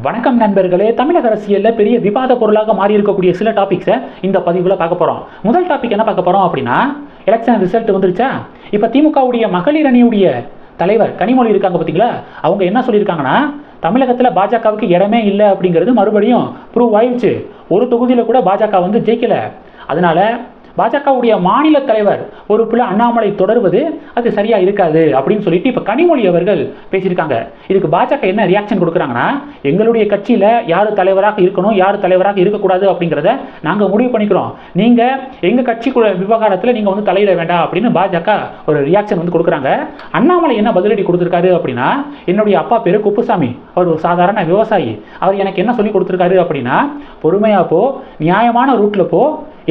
வணக்கம் நண்பர்களே. தமிழக அரசியலில் பெரிய விவாத பொருளாக மாறி இருக்கக்கூடிய சில டாபிக்ஸை இந்த பதிவில் பார்க்க போகிறோம். முதல் டாபிக் என்ன பார்க்க போகிறோம் அப்படின்னா, எலெக்ஷன் ரிசல்ட் வந்துருச்சா. இப்போ திமுகவுடைய மகளிர் அணியுடைய தலைவர் கனிமொழி இருக்காங்க பார்த்தீங்களா, அவங்க என்ன சொல்லியிருக்காங்கன்னா, தமிழகத்தில் பாஜகவுக்கு இடமே இல்லை அப்படிங்கிறது மறுபடியும் ப்ரூவ் ஆயிடுச்சு. ஒரு தொகுதியில் கூட பாஜக வந்து ஜெயிக்கலை. அதனால பாஜகவுடைய மாநில தலைவர் பொறுப்பில் அண்ணாமலை தொடர்வது அது சரியா இருக்காது அப்படின்னு சொல்லிட்டு இப்போ கனிமொழி அவர்கள் பேசியிருக்காங்க. இதுக்கு பாஜக என்ன ரியாக்ஷன் கொடுக்குறாங்கன்னா, எங்களுடைய கட்சியில் யார் தலைவராக இருக்கணும், யார் தலைவராக இருக்கக்கூடாது அப்படிங்கிறத நாங்கள் முடிவு பண்ணிக்கிறோம். நீங்கள் எங்கள் கட்சி விவகாரத்தில் நீங்கள் வந்து தலையிட வேண்டாம் அப்படின்னு பாஜக ஒரு ரியாக்ஷன் வந்து கொடுக்குறாங்க. அண்ணாமலை என்ன பதிலடி கொடுத்துருக்காரு அப்படின்னா, என்னுடைய அப்பா பேர் குப்புசாமி, அவர் ஒரு சாதாரண விவசாயி. அவர் எனக்கு என்ன சொல்லி கொடுத்துருக்காரு அப்படின்னா, பொறுமையாக போ, நியாயமான ரூட்டில் போ,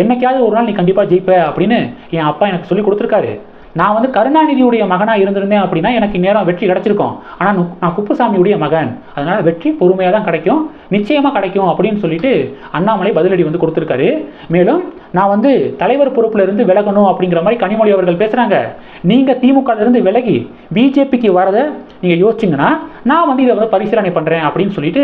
என்னைக்காவது ஒரு நாள் நீ கண்டிப்பாக ஜெயிப்ப அப்படின்னு என் அப்பா எனக்கு சொல்லி கொடுத்துருக்காரு. நான் வந்து கருணாநிதியுடைய மகனாக இருந்திருந்தேன் அப்படின்னா எனக்கு நேரம் வெற்றி கிடைச்சிருக்கும். ஆனால் நான் குப்புசாமியுடைய மகன், அதனால் வெற்றி பொறுமையாக தான் கிடைக்கும், நிச்சயமாக கிடைக்கும் அப்படின்னு சொல்லிட்டு அண்ணாமலை பதிலடி வந்து கொடுத்துருக்காரு. மேலும் நான் வந்து தலைவர் பொறுப்பில் இருந்து விலகணும் அப்படிங்கிற மாதிரி கனிமொழி அவர்கள் பேசுகிறாங்க. நீங்கள் திமுகவிலிருந்து விலகி பிஜேபிக்கு வரதை நீங்கள் யோசிச்சிங்கன்னா நான் வந்து இதை வந்து பரிசீலனை பண்ணுறேன் அப்படின்னு சொல்லிட்டு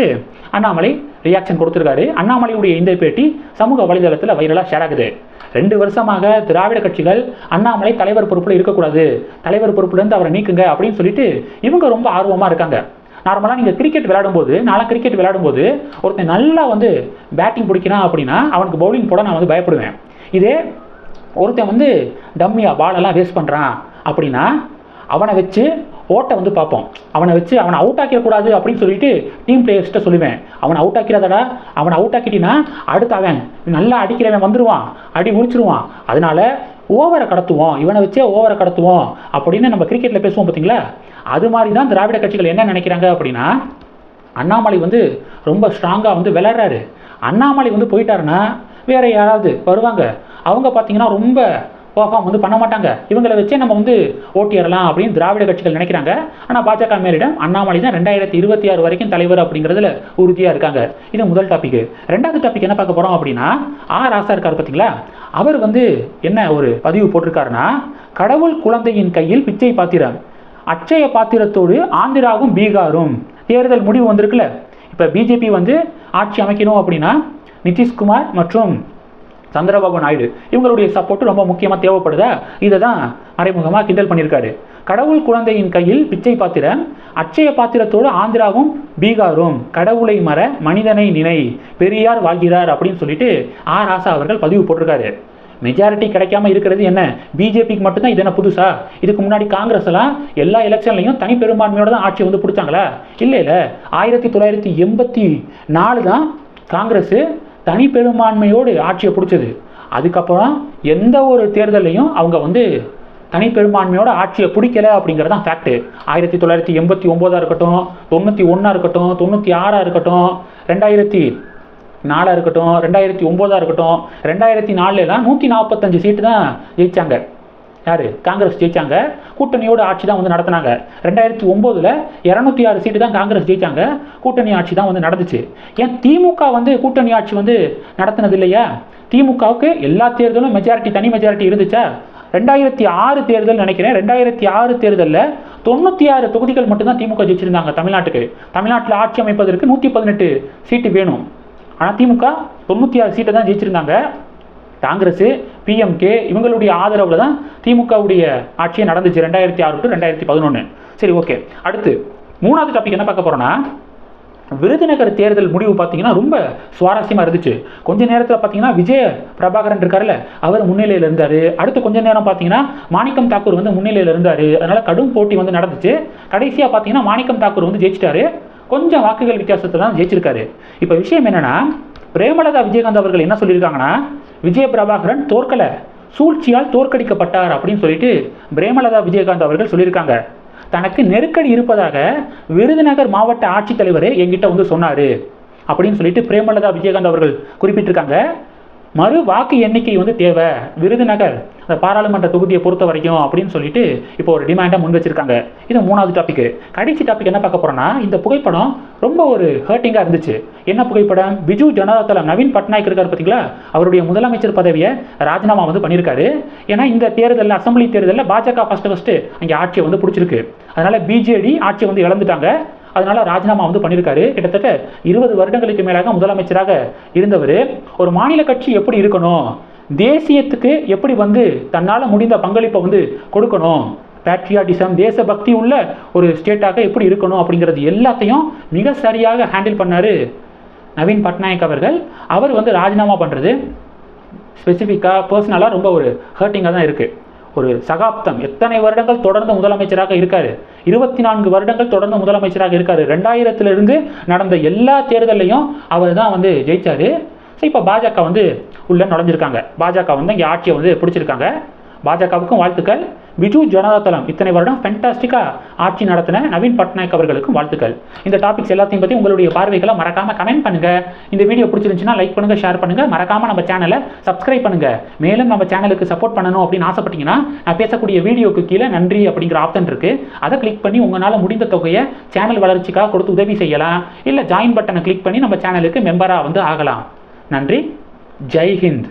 அண்ணாமலை ரியாக்ஷன் கொடுத்துருக்காரு. அண்ணாமலையுடைய இந்த பேட்டி சமூக வலைதளத்தில் வைரலாக ஷேர் ஆகுது. 2 வருஷமாக திராவிட கட்சிகள் அண்ணாமலை தலைவர் பொறுப்பில் இருக்கக்கூடாது, தலைவர் பொறுப்புலேருந்து அவரை நீக்குங்க அப்படின்னு சொல்லிட்டு இவங்க ரொம்ப ஆர்வமாக இருக்காங்க. நார்மலாக நீங்கள் கிரிக்கெட் விளையாடும்போது, நான்லாம் கிரிக்கெட் விளையாடும்போது ஒருத்தன் நல்லா வந்து பேட்டிங் பிடிக்கிறான் அப்படின்னா அவனுக்கு பவுலிங் போட நான் வந்து பயப்படுவேன். இதே ஒருத்தன் வந்து டம்மியாக பாலெல்லாம் வேஸ்ட் பண்ணுறான் அப்படின்னா அவனை வச்சு ஓட்டை வந்து பார்ப்போம். அவனை அவுட் ஆக்கிடக்கூடாது அப்படின்னு சொல்லிட்டு டீம் பிளேயர்ஸ்கிட்ட சொல்லுவேன், அவனை அவுட் ஆக்கிறாதடா, அவனை அவுட் ஆக்கிட்டினா அடுத்து அவன் நல்லா அடிக்கிறவன் வந்துடுவான், அடி முடிச்சிருவான், அதனால ஓவரை கடத்துவோம், இவனை வச்சே ஓவரை கடத்துவோம் அப்படின்னு நம்ம கிரிக்கெட்டில் பேசுவோம் பார்த்தீங்களா. அது மாதிரி தான் திராவிட கட்சிகள் என்ன நினைக்கிறாங்க அப்படின்னா, அண்ணாமலை வந்து ரொம்ப ஸ்ட்ராங்காக வந்து விளையாடுறாரு, அண்ணாமலை வந்து போயிட்டாருன்னா வேறு யாராவது வருவாங்க, அவங்க பார்த்தீங்கன்னா ரொம்ப பர்ஃபார்ம் வந்து பண்ண மாட்டாங்க, இவங்களை வச்சே நம்ம வந்து ஓட்டிடலாம் அப்படின்னு திராவிட கட்சிகள் நினைக்கிறாங்க. ஆனால் பாஜக மேலிடம் அண்ணாமலை தான் 2026 வரைக்கும் தலைவர் அப்படிங்கிறதுல உறுதியாக இருக்காங்க. இது முதல் டாபிக். ரெண்டாவது டாபிக் என்ன பார்க்க போகிறோம் அப்படின்னா, ராசா இருக்கார் பார்த்தீங்களா, அவர் வந்து என்ன ஒரு பதிவு போட்டிருக்காருன்னா, கடவுள் குழந்தையின் கையில் பிச்சை பாத்திரம், அட்சய பாத்திரத்தோடு ஆந்திராவும் பீகாரும் தேர்தல் முடிவு வந்திருக்குல்ல. இப்போ பிஜேபி வந்து ஆட்சி அமைக்கணும் அப்படின்னா நிதிஷ்குமார் மற்றும் சந்திரபாபு நாயுடு இவங்களுடைய சப்போர்ட் ரொம்ப முக்கியமாக தேவைப்படுதா, இதை தான் மறைமுகமாக கிண்டல் பண்ணியிருக்காரு. கடவுள் குழந்தையின் கையில் பிச்சை பாத்திரம், அட்சய பாத்திரத்தோடு ஆந்திராவும் பீகாரும், கடவுளை மற மனிதனை நினை, பெரியார் வாழ்கிறார் அப்படின்னு சொல்லிட்டு ராசா அவர்கள் பதிவு போட்டிருக்காரு. மெஜாரிட்டி கிடைக்காம இருக்கிறது என்ன, பிஜேபிக்கு மட்டும்தான் இது என்ன புதுசா? இதுக்கு முன்னாடி காங்கிரஸ் எல்லாம் எல்லா எலெக்ஷன்லையும் தனி பெரும்பான்மையோட தான் ஆட்சி வந்து பிடிச்சாங்களா? இல்லை 1984 தான் காங்கிரஸ் தனி பெரும்பான்மையோடு ஆட்சியை பிடிச்சது. அதுக்கப்புறம் எந்த ஒரு தேர்தலையும் அவங்க வந்து தனி பெரும்பான்மையோட ஆட்சியை பிடிக்கல அப்படிங்கிறது தான் ஃபேக்ட். 1989 இருக்கட்டும், 91 இருக்கட்டும், 96 இருக்கட்டும், 2004 இருக்கட்டும், 2009 இருக்கட்டும், 2004 145 சீட்டு தான் ஜெயிச்சாங்க. யார்? காங்கிரஸ் ஜெயிச்சாங்க. கூட்டணியோட ஆட்சி தான் வந்து நடத்தினாங்க. 2009 206 சீட்டு தான் காங்கிரஸ் ஜெயிச்சாங்க. கூட்டணி ஆட்சி தான் வந்து நடந்துச்சு. ஏன் திமுக வந்து கூட்டணி ஆட்சி வந்து நடத்தினது இல்லையா? திமுகவுக்கு எல்லா தேர்தலும் மெஜாரிட்டி, தனி மெஜாரிட்டி இருந்துச்சா? 2006 தேர்தல் நினைக்கிறேன், 2006 தேர்தலில் 96 தொகுதிகள் மட்டும்தான் திமுக ஜெயிச்சிருந்தாங்க தமிழ்நாட்டுக்கு. தமிழ்நாட்டில் ஆட்சி அமைப்பதற்கு 118 சீட்டு வேணும். ஆனால் திமுக 96 சீட்டை தான் ஜெயிச்சிருந்தாங்க. காங்கிரஸ், பிஎம்கே இவங்களுடைய ஆதரவில் தான் திமுகவுடைய ஆட்சியை நடந்துச்சு 2006 to 2011. சரி, ஓகே. அடுத்து மூணாவது டாபிக் என்ன பார்க்க போகிறோன்னா, விருதுநகர் தேர்தல் முடிவு பார்த்தீங்கன்னா ரொம்ப சுவாரஸ்யமாக இருந்துச்சு. கொஞ்ச நேரத்தில் பார்த்தீங்கன்னா விஜய பிரபாகரன் இருக்கார்ல, அவர் முன்னிலையில் இருந்தார். அடுத்து கொஞ்ச நேரம் பார்த்தீங்கன்னா மாணிக்கம் தாக்கூர் வந்து முன்னிலையில் இருந்தார். அதனால் கடும் போட்டி வந்து நடந்துச்சு. கடைசியாக பார்த்தீங்கன்னா மாணிக்கம் தாக்கூர் வந்து ஜெயிச்சிட்டாரு. கொஞ்சம் வாக்குகள் வித்தியாசத்தை தான் ஜெயிச்சிருக்காரு. இப்போ விஷயம் என்னென்னா, பிரேமலதா விஜயகாந்த் அவர்கள் என்ன சொல்லியிருக்காங்கன்னா, விஜய பிரபாகரன் தோற்கலை, சூழ்ச்சியால் தோற்கடிக்கப்பட்டார் அப்படின்னு சொல்லிட்டு பிரேமலதா விஜயகாந்த் அவர்கள் சொல்லியிருக்காங்க. தனக்கு நெருக்கடி இருப்பதாக விருதுநகர் மாவட்ட ஆட்சித்தலைவர் என்கிட்ட வந்து சொன்னார் அப்படின்னு சொல்லிட்டு பிரேமலதா விஜயகாந்த் அவர்கள் குறிப்பிட்டிருக்காங்க. மறு வாக்கு எண்ணிக்கை வந்து தேவை விருதுநகர் அந்த பாராளுமன்ற தொகுதியை பொறுத்த வரைக்கும் அப்படின்னு சொல்லிட்டு இப்போ ஒரு டிமாண்டை முன் வச்சிருக்காங்க. இது மூணாவது டாபிக். கடைசி டாபிக் என்ன பார்க்க போறோம்னா, இந்த புகைப்படம் ரொம்ப ஒரு ஹர்ட்டிங்காக இருந்துச்சு. என்ன புகைப்படம்? பிஜு ஜனதா தளம் நவீன் பட்நாயக் இருக்கார் பார்த்தீங்களா, அவருடைய முதலமைச்சர் பதவியை ராஜினாமா வந்து பண்ணியிருக்காரு. ஏன்னா இந்த தேர்தலில், அசம்பிளி தேர்தலில் பாஜக ஃபர்ஸ்ட் அங்கே ஆட்சியை வந்து பிடிச்சிருக்கு. அதனால பிஜேடி ஆட்சியை வந்து இழந்துட்டாங்க. அதனால ராஜினாமா வந்து பண்ணியிருக்காரு. கிட்டத்தட்ட 20 வருடங்களுக்கு மேலாக முதலமைச்சராக இருந்தவர். ஒரு மாநில கட்சி எப்படி இருக்கணும், தேசியத்துக்கு எப்படி வந்து தன்னால் முடிந்த பங்களிப்பை வந்து கொடுக்கணும், பேட்ரியாட்டிசம் தேசபக்தி உள்ள ஒரு ஸ்டேட்டாக எப்படி இருக்கணும் அப்படிங்கிறது எல்லாத்தையும் மிக சரியாக ஹேண்டில் பண்ணார் நவீன் பட்நாயக் அவர்கள். அவர் வந்து ராஜினாமா பண்ணுறது ஸ்பெசிஃபிக்காக பர்சனலாக ரொம்ப ஒரு ஹர்ட்டிங்காக தான் இருக்குது. ஒரு சகாப்தம், எத்தனை வருடங்கள் தொடர்ந்து முதலமைச்சராக இருக்கார், 24 வருடங்கள் தொடர்ந்து முதலமைச்சராக இருக்கார். 2000 நடந்த எல்லா தேர்தலையும் அவர் தான் வந்து ஜெயிச்சார். ஸோ இப்போ பாஜக வந்து உள்ளே நுழைஞ்சிருக்காங்க. பாஜக வந்து இங்கே ஆட்சியை வந்து பிடிச்சிருக்காங்க. பாஜகவுக்கும் வாழ்த்துக்கள். பிஜு ஜனதா தளம் இத்தனை வருடம் ஃபென்டாஸ்டிக்காக ஆட்சி நடத்தின நவீன் பட்நாயக் அவர்களுக்கும் வாழ்த்துக்கள். இந்த டாபிக்ஸ் எல்லாத்தையும் பற்றி உங்களுடைய பார்வைகளை மறக்காமல் கமெண்ட் பண்ணுங்கள். இந்த வீடியோ பிடிச்சிருந்துச்சுன்னா லைக் பண்ணுங்கள், ஷேர் பண்ணுங்கள். மறக்காமல் நம்ம சேனலை சப்ஸ்கிரைப் பண்ணுங்கள். மேலும் நம்ம சேனலுக்கு சப்போர்ட் பண்ணணும் அப்படின்னு ஆசைப்பட்டீங்கன்னா நான் பேசக்கூடிய வீடியோக்கு கீழே நன்றி அப்படிங்கிற ஆப்ஷன் இருக்குது. அதை கிளிக் பண்ணி உங்களால் முடிந்த தொகையை சேனல் வளர்ச்சிக்காக கொடுத்து உதவி செய்யலாம். இல்லை ஜாயின் பட்டனை கிளிக் பண்ணி நம்ம சேனலுக்கு மெம்பராக வந்து ஆகலாம். நன்றி. ஜெய் ஹிந்த்.